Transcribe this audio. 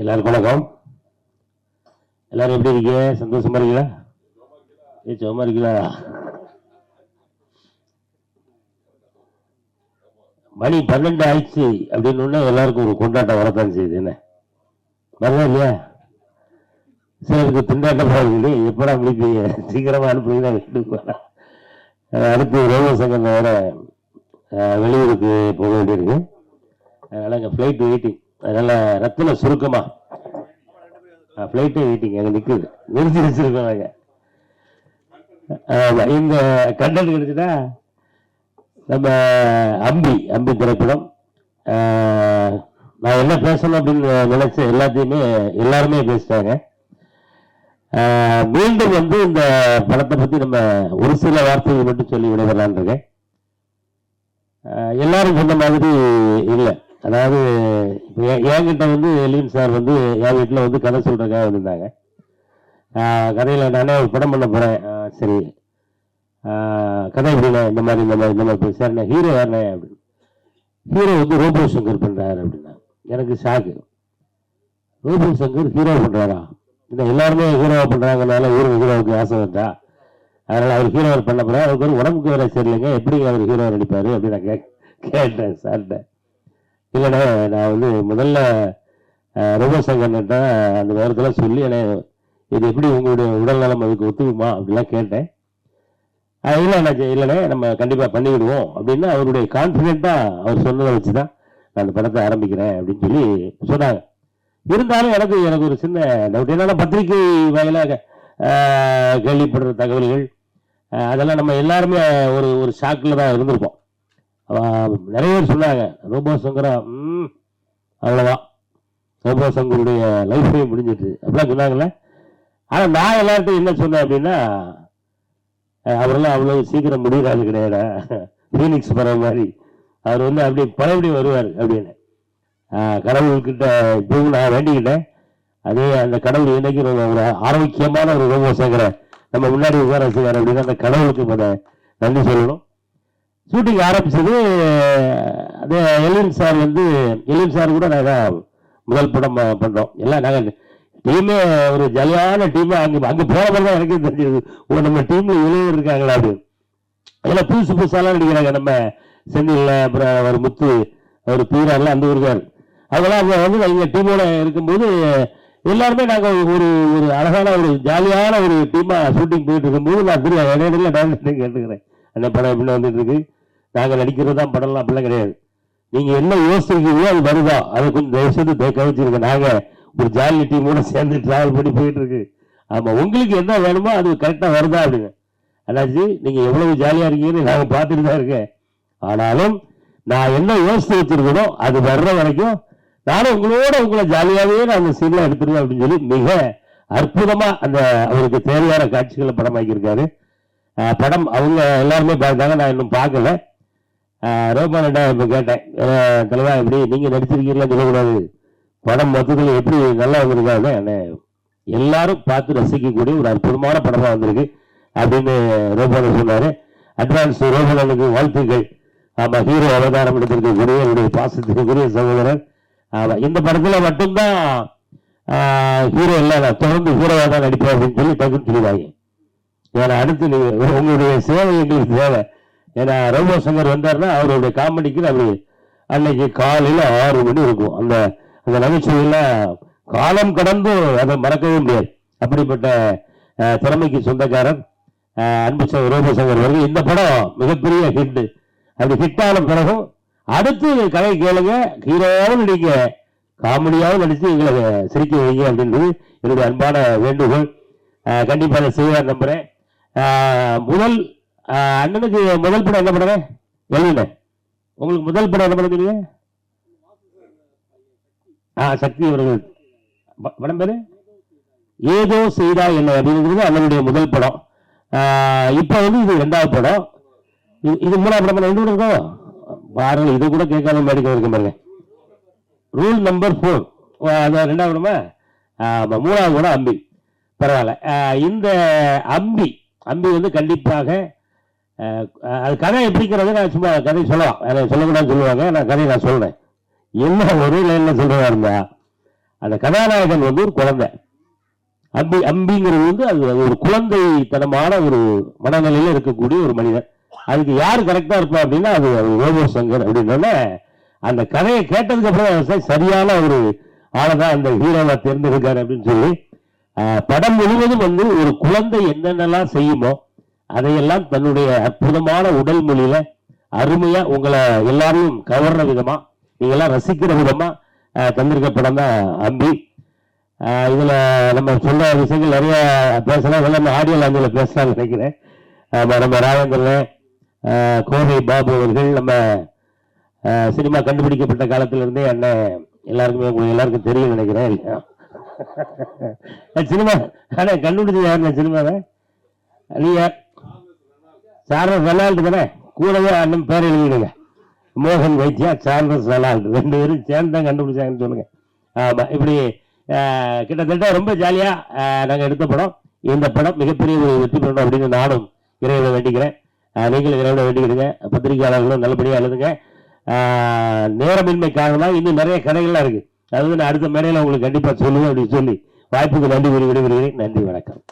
எல்லாருக்கும் வணக்கம். எல்லாரும் எப்படி இருக்கீங்க? சந்தோஷமா இருக்கீங்களா? சும்மா இருக்கீங்களா? மணி 12 ஆயிடுச்சு அப்படின்னு எல்லாருக்கும் ஒரு கொண்டாட்டம் வரத்தான் செய்யுது. என்ன வரலாம் இல்லையா? சிலருக்கு திண்டாட்டம் இருக்குது. எப்படா முடிப்பீங்க? சீக்கிரமா அனுப்புறீங்கன்னா வீட்டுக்கு அடுத்து ரோம சங்கம் வேற வெளியூருக்கு போக வேண்டியிருக்கு. அதனால எங்கள் ஃப்ளைட் வெயிட்டிங். அதனால ரத்தின சுருக்கமா ஃப்ளைட்டே வெயிட்டிங் அங்கே நிற்குது, நிறுத்தி வச்சிருக்கோம். இந்த கண்டென்ட் கிடைச்சுன்னா நம்ம அம்பி திரைப்படம். நான் என்ன பேசணும் அப்படின்னு நினைச்ச எல்லாருமே பேசிட்டாங்க. மீண்டும் இந்த படத்தை பத்தி நம்ம ஒரு சில வார்த்தைகள் மட்டும் சொல்லி விடைபெறலான் இருக்கேன். எல்லாரும் சொன்ன மாதிரி இல்லை. அதாவது என்கிட்ட எலியன் சார் என் வீட்டில் கதை சொல்றதுக்காக வந்திருந்தாங்க. கதையில் நானே ஒரு படம் பண்ண போறேன். சரி, கதை எப்படின்னா இந்த மாதிரி சார் ஹீரோ யாருனே அப்படின்னு. ஹீரோ ரோபோ சங்கர் பண்றாரு அப்படின்னா எனக்கு ஷாக்கு. ரோபோ சங்கர் ஹீரோ பண்றாரா? இன்னும் எல்லாருமே ஹீரோவா பண்றாங்கனால ஊருக்கு ஹீரோவுக்கு ஆசை வந்தா, அதனால அவர் ஹீரோ பண்ண போறாரு. அவருக்கு ஒரு உடம்புக்கு வேற சரியில்லைங்க, எப்படி அவர் ஹீரோ நடிப்பாரு அப்படின்னு நான் கேட்டேன் சார்கிட்ட. இல்லைண்ணே, நான் முதல்ல ரோபோ சங்கர்கிட்ட அந்த நேரத்தில் சொல்லி இது எப்படி உங்களுடைய உடல் நலம் அதுக்கு ஒத்துக்குமா அப்படிலாம் கேட்டேன். இல்லைண்ணே நம்ம கண்டிப்பா பண்ணிவிடுவோம் அப்படின்னு அவருடைய கான்பிடென்ட்டா அவர் சொன்னதை வச்சுதான் நான் அந்த படத்தை ஆரம்பிக்கிறேன் அப்படின்னு சொல்லி சொன்னாங்க. இருந்தாலும் எனக்கு ஒரு சின்ன டவுட். என்னன்னா பத்திரிகை வாயிலாக கேள்விப்படுற தகவல்கள் அதெல்லாம் நம்ம எல்லாருமே ஒரு ஷாக்கில் தான் இருந்திருப்போம். நிறைய பேர் சொன்னாங்க ரோபோ சங்கரா அவ்வளோதான், ரோபோ சங்கருடைய லைஃபே முடிஞ்சிட்டு அப்படிலாம் சொன்னாங்கல்ல. ஆனால் நான் எல்லார்ட்டும் என்ன சொன்னேன் அப்படின்னா, அவரெல்லாம் அவ்வளவு சீக்கிரம் முடிகிறாரு கிடையாது, ஃபீனிக்ஸ் பற மாதிரி அவர் அப்படி பழையபடி வருவார் அப்படின்னு கடவுள்கிட்ட இப்பவும் நான் வேண்டிக்கிட்டேன். அதே அந்த கடவுள் இன்னைக்கு ஒரு ஆரோக்கியமான ஒரு ரோபோ சங்கரை நம்ம முன்னாடி உட்கார வச்சுக்காரு அப்படின்னா அந்த கடவுளுக்கு நன்றி சொல்லணும். ஷூட்டிங் ஆரம்பிச்சது அதே எலியன் சார் கூட நாங்கள் முதல் படம் பண்றோம். எல்லாம் நாங்கள் டீமே ஒரு ஜாலியான டீம். அங்கே போன தான் எனக்கே தெரிஞ்சது நம்ம டீம்ல இளைஞர் இருக்காங்களா அப்படின்னு. அதெல்லாம் புதுசாலாம் நடிக்கிறாங்க. நம்ம செந்தில், அப்புறம் அவர் முத்து, அவர் பீரார்லாம் அந்த ஊருக்கார். அதெல்லாம் எங்க டீமோட இருக்கும்போது எல்லாருமே நாங்கள் ஒரு அழகான ஒரு ஜாலியான ஒரு டீமா ஷூட்டிங் போயிட்டு இருக்கும்போது நான் இடையில டைரக்டர் கேட்டுக்கிறேன், அந்த படம் எப்படி வந்துட்டு இருக்கு, நாங்கள் நடிக்கிறது தான் படம்லாம் அப்படிலாம் கிடையாது, நீங்க என்ன யோசிச்சிருக்கீங்களோ அது வருதா, அதை கொஞ்சம் தயவுசெய்து கவனிச்சிருக்க, நாங்க ஒரு ஜாலி டீமோட சேர்ந்து டிராவல் பண்ணி போயிட்டு இருக்கு. ஆமா, உங்களுக்கு என்ன வேணுமோ அது கரெக்டா வருதா அப்படின்னு. அண்ணாச்சி நீங்க எவ்வளவு ஜாலியா இருக்கீங்கன்னு நாங்க பார்த்துட்டு தான் இருக்கேன். ஆனாலும் நான் என்ன யோசித்து வச்சிருக்கனோ அது வர்ற வரைக்கும் நானும் உங்களை ஜாலியாவே நான் அந்த சீன்ல எடுத்துருவேன் அப்படின்னு சொல்லி மிக அற்புதமா அந்த அவருக்கு தேவையான காட்சிகளை படமாக்கியிருக்காரு. படம் அவங்க எல்லாருமே பார்த்தாங்க, நான் இன்னும் பார்க்கல. ரோமானிட்ட இப்ப கேட்டேன், தலைவா எப்படி நீங்க நடிச்சிருக்கீங்களா சொல்லக்கூடாது, படம் மொத்தத்தில் எப்படி நல்லா வந்திருக்காங்க, எல்லாரும் பார்த்து ரசிக்கக்கூடிய ஒரு அற்புதமான படமா வந்திருக்கு அப்படின்னு ரோமான் சொன்னாரு. அட்வான்ஸ் ரோமானுக்கு வாழ்த்துக்கள். ஆமா, ஹீரோ அவதாரம் எடுத்திருக்கக்கூடிய என்னுடைய பாசத்துக்குரிய சகோதரர். இந்த படத்துல மட்டும்தான் ஹீரோ இல்ல, தொடர்ந்து ஹீரோவா தான் நடிப்பேன் அப்படின்னு சொல்லி டக்குன்னு சொல்லுவாங்க. ஏன்னா அடுத்து உங்களுடைய சேவை எங்களுக்கு தேவை. ஏன்னா ரோபோ சங்கர் வந்தாருன்னா அவருடைய காமெடிக்கு அப்படி அன்னைக்கு காலையில 6 மணி இருக்கும். அந்த அந்த நகைச்சுவையெல்லாம் காலம் கடந்து அதை மறக்கவே முடியாது. அப்படிப்பட்ட திறமைக்கு சொந்தக்காரர் அன்பு ரோபோ சங்கர் அவர்கள். இந்த படம் மிகப்பெரிய ஹிட். அப்படி ஹிட் ஆன பிறகும் அடுத்து கதை கேளுங்க, ஹீரோவும் நடிக்க, காமெடியாவும் நடிச்சு எங்களை சிரிக்க வைங்க அப்படின்றது என்னுடைய அன்பான வேண்டுகோள். கண்டிப்பா அதை செய்வார் நம்புறேன். அண்ணனுக்கு முதல் படம் என்ன படம் எழுதுன? உங்களுக்கு முதல் படம் என்ன படம் தெரியுங்க? சக்தி அவர்கள் படம் பேரு ஏதோ செய்தா என்ன அப்படிங்கிறது அண்ணனுடைய முதல் படம். இப்ப இது 2வது படம். இது 3வது படம். 2 படம் இருக்கோ பாருங்க, இது கூட கேட்காம மேடிக்க இருக்க பாருங்க. ரூல் நம்பர் 4 அதான் 2வது படமா. 3வது படம் அம்பி. பரவாயில்ல. இந்த அம்பி கண்டிப்பாக அது கதை எப்படிங்கிறது நான் சும்மா கதை சொல்லலாம், சொல்லக்கூடாதுன்னு சொல்லுவாங்க. நான் கதையை நான் சொல்றேன். என்ன ஒரு லைன்ல சொல்றதா இருந்தா, அந்த கதாநாயகன் வந்து ஒரு குழந்தை, அம்பிங்கிறது வந்து அது ஒரு குழந்தைத்தனமான ஒரு மனநிலையில இருக்கக்கூடிய ஒரு மனிதன். அதுக்கு யாரு கரெக்டா இருப்பா அப்படின்னா அது ரோபோ சங்கர் அப்படின்னா அந்த கதையை கேட்டதுக்கு அப்புறம் சரியான ஒரு ஆளதான் அந்த ஹீரோவா தேர்ந்தெடுக்காரு அப்படின்னு சொல்லி படம் முழுவதும் வந்து ஒரு குழந்தை என்னென்னலாம் செய்யுமோ அதையெல்லாம் தன்னுடைய அற்புதமான உடல் மொழியில அருமையா உங்களை எல்லாரையும் கவர்ற விதமா நீங்க எல்லாம் ரசிக்கிற விதமா தந்திருக்க படம் தான் அம்பி. இதுல நம்ம சொல்ற விஷயங்கள் நிறைய பேசலாம், இதெல்லாம் ஆடியோ லாங்குவேஜ்ல பேசலாம்னு நினைக்கிறேன். நம்ம ராஜேந்திரன், கோவை பாபு அவர்கள் நம்ம சினிமா கண்டுபிடிக்கப்பட்ட காலத்துல இருந்தே அண்ணன் எல்லாருக்குமே உங்களுக்கு எல்லாருக்கும் தெரியும் நினைக்கிறேன். இல்லையா சினிமா கண்டுபிடிச்சது யாருங்க சினிமாவை? நீங்க சார்லஸ் ரெனால்டு தானே, கூடவே அண்ணன் பேர் எழுதிடுங்க, மோகன் வைத்தியா சார்லஸ் ரெனால்டு, 2 பேரும் சேர்ந்து தான் கண்டுபிடிச்சாங்கன்னு சொல்லுங்க. ஆமா, இப்படி கிட்டத்தட்ட ரொம்ப ஜாலியா நாங்க எடுத்த படம். இந்த படம் மிகப்பெரிய ஒரு வெற்றி பெறணும் அப்படின்னு நானும் இறைவனை வேண்டிக்கிறேன். நீங்களும் இறைவனை வேண்டிக்கிடுங்க. பத்திரிகையாளர்களும் நல்லபடியா எழுதுங்க. நேரமின்மை காரணமாக இன்னும் நிறைய கதைகள்லாம் இருக்கு, அது நான் அடுத்த மேடையில் உங்களுக்கு கண்டிப்பா சொல்லுவேன் அப்படின்னு சொல்லி வாய்ப்புக்கு நன்றி கூறி விடுகிறேன். நன்றி, வணக்கம்.